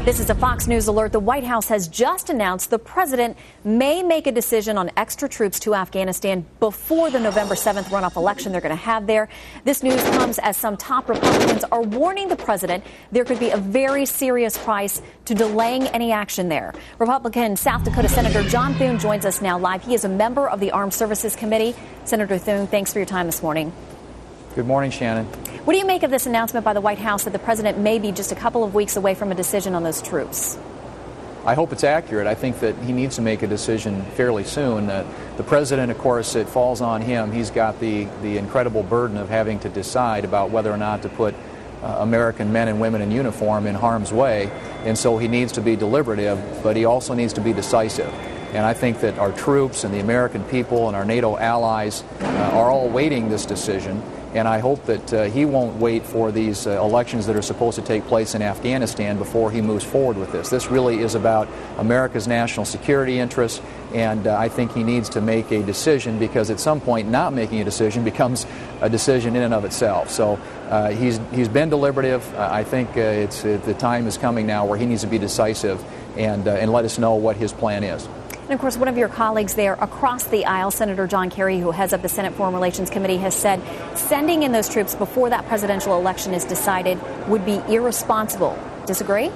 This is a Fox News alert. The White House has just announced the president may make a decision on extra troops to Afghanistan before the November 7th runoff election they're going to have there. This news comes as some top Republicans are warning the president there could be a very serious price to delaying any action there. Republican South Dakota Senator John Thune joins us now live. He is a member of the Armed Services Committee. Senator Thune, thanks for your time this morning. Good morning, Shannon. What do you make of this announcement by the White House that the president may be just a couple of weeks away from a decision on those troops? I hope it's accurate. I think that he needs to make a decision fairly soon. The president, of course, it falls on him. He's got the incredible burden of having to decide about whether or not to put American men and women in uniform in harm's way. And so he needs to be deliberative, but he also needs to be decisive. And I think that our troops and the American people and our NATO allies are all awaiting this decision. And I hope that he won't wait for these elections that are supposed to take place in Afghanistan before he moves forward with this. This really is about America's national security interests, and I think he needs to make a decision, because at some point not making a decision becomes a decision in and of itself. So he's been deliberative. I think the time is coming now where he needs to be decisive and let us know what his plan is. And, of course, one of your colleagues there across the aisle, Senator John Kerry, who heads up the Senate Foreign Relations Committee, has said sending in those troops before that presidential election is decided would be irresponsible. Disagree?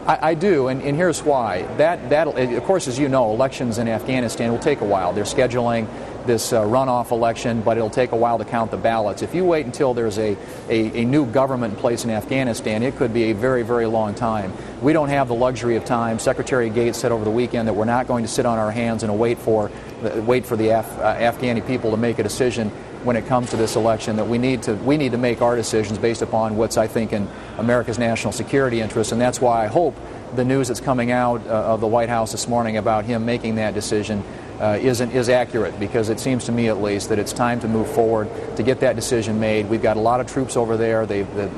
I do, and here's why. That, of course, as you know, elections in Afghanistan will take a while. They're scheduling this runoff election, but it'll take a while to count the ballots. If you wait until there's a new government in place in Afghanistan, it could be a very, very long time. We don't have the luxury of time. Secretary Gates said over the weekend that we're not going to sit on our hands and wait for the Afghani people to make a decision when it comes to this election. That we need to make our decisions based upon what's, I think, in America's national security interests, and that's why I hope the news that's coming out of the White House this morning about him making that decision is accurate, because it seems to me, at least, that it's time to move forward to get that decision made. We've got a lot of troops over there.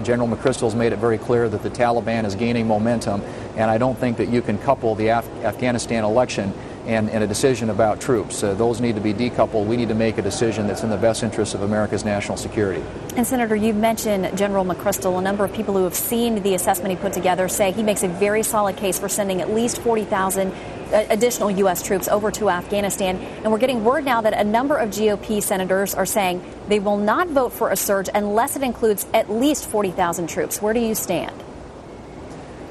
General McChrystal's made it very clear that the Taliban is gaining momentum, and I don't think that you can couple the Afghanistan election and a decision about troops. Those need to be decoupled. We need to make a decision that's in the best interest of America's national security. And, Senator, you mentioned General McChrystal. A number of people who have seen the assessment he put together say he makes a very solid case for sending at least 40,000 additional U.S. troops over to Afghanistan. And we're getting word now that a number of GOP senators are saying they will not vote for a surge unless it includes at least 40,000 troops. Where do you stand?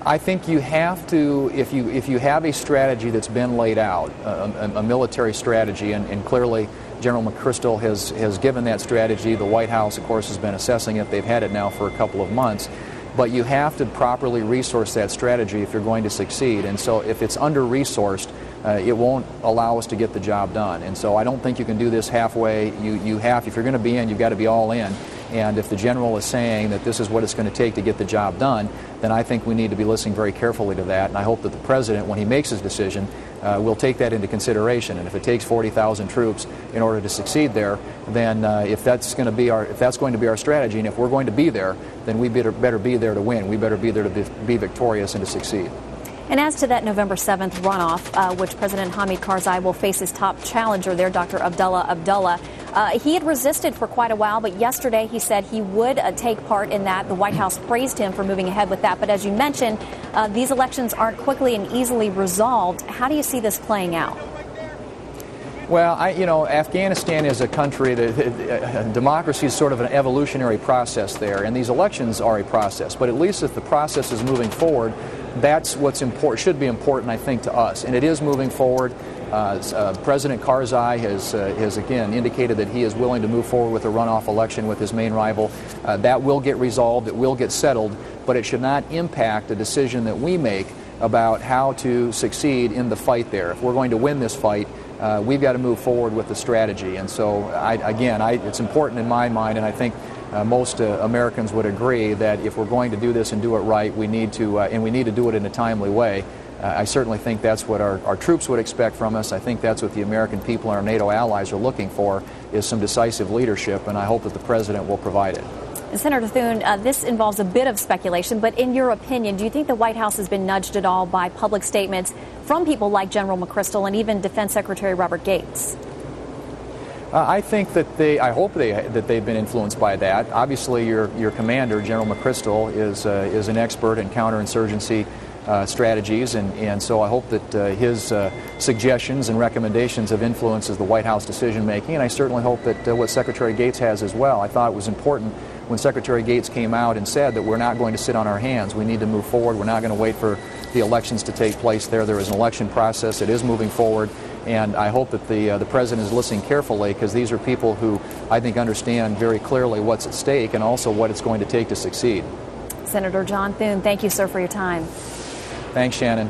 I think you have to, if you have a strategy that's been laid out, a military strategy, and clearly General McChrystal has given that strategy. The White House, of course, has been assessing it. They've had it now for a couple of months. But you have to properly resource that strategy if you're going to succeed. And so if it's under-resourced, it won't allow us to get the job done. And so I don't think you can do this halfway. If you're going to be in, you've got to be all in. And if the general is saying that this is what it's going to take to get the job done, then I think we need to be listening very carefully to that. And I hope that the president, when he makes his decision, will take that into consideration. And if it takes 40,000 troops in order to succeed there, then if that's going to be our strategy, and if we're going to be there, then we better be there to win. We better be there to be victorious and to succeed. And as to that November 7th runoff, which President Hamid Karzai will face his top challenger there, Dr. Abdullah Abdullah, he had resisted for quite a while, but yesterday he said he would take part in that. The White House praised him for moving ahead with that. But as you mentioned, these elections aren't quickly and easily resolved. How do you see this playing out? Well, Afghanistan is a country that democracy is sort of an evolutionary process there, and these elections are a process. But at least if the process is moving forward, that's what's important, should be important, I think, to us. And it is moving forward. President Karzai has again indicated that he is willing to move forward with a runoff election with his main rival. That will get resolved. It will get settled. But it should not impact a decision that we make about how to succeed in the fight there. If we're going to win this fight, we've got to move forward with the strategy. And so, it's important in my mind, and I think most Americans would agree that if we're going to do this and do it right, we need to do it in a timely way. I certainly think that's what our troops would expect from us. I think that's what the American people and our NATO allies are looking for, is some decisive leadership, and I hope that the president will provide it. And Senator Thune, this involves a bit of speculation, but in your opinion, do you think the White House has been nudged at all by public statements from people like General McChrystal and even Defense Secretary Robert Gates? I think that I hope that they've been influenced by that. Obviously, your commander, General McChrystal, is an expert in counterinsurgency strategies, and so I hope that his suggestions and recommendations have influences the White House decision making, and I certainly hope that what Secretary Gates has as well. I thought it was important when Secretary Gates came out and said that we're not going to sit on our hands. We need to move forward. We're not going to wait for the elections to take place there. There is an election process. It is moving forward. And I hope that the President is listening carefully, because these are people who I think understand very clearly what's at stake and also what it's going to take to succeed. Senator John Thune, thank you, sir, for your time. Thanks, Shannon.